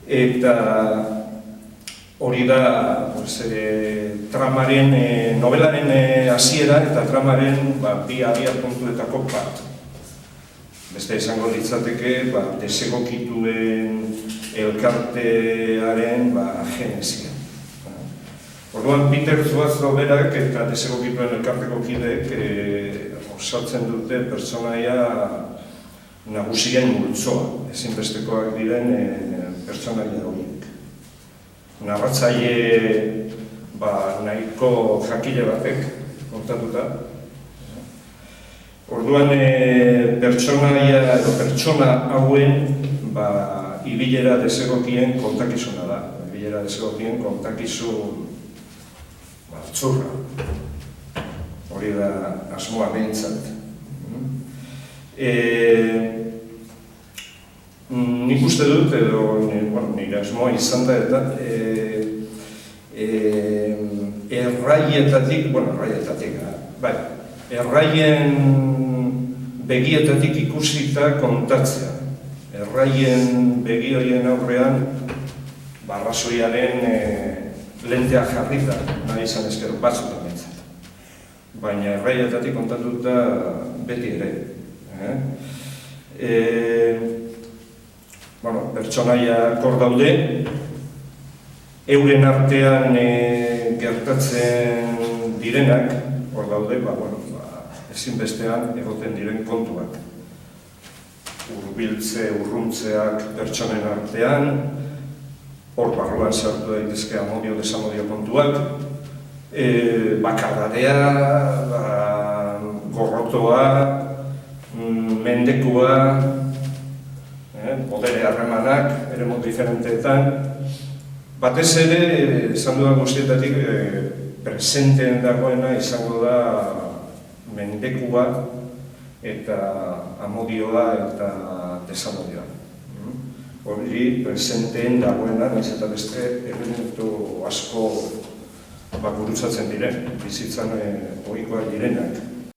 eta hori da tramaren, novelaren hasiera eta tramaren bi abiapuntuetako bat. Beste esango litzateke desegokituen elkartearen genesia. Orduan, Peter Zuazo berak eta desegokituen elkarteko kideek osatzen dute pertsonaia nagusien multzoa, ezinbestekoak diren pertsonaia horiek. Narratzaile nahiko jakile batek kontatuta. Orduan, pertsona hauen ibilera desegokien kontakizuna da. Ibilera desegokien kontakizun txurra. Hori da asmoa behintzat. Nik uste dut, edo nire asmoa izan da eta erraien begietatik ikusita kontatzea. Erraien begioien aurrean arrazoiaren lentea jarrita, nahi izan esker batzutan behintzat. Baina erraietatik kontatuta beti ere. Pertsonaiak hor daude, euren artean gertatzen direnak, hor daude, ezinbestean egoten diren kontuak. Urruntzeak pertsonen artean, hor barruan sartu daitezke amodio, desamodio kontuak, bakardadea, gorrotoa, mendekua, podere harremanak, ere modu diferenteetan. Batez ere, esan dudan guztietatik, presenteen dagoena izango da mendekua eta amodioa eta desamodioa. Hori presenteen dagoena, nahiz eta beste elementu asko gurutzatzen diren, bizitzan ohikoak direnak.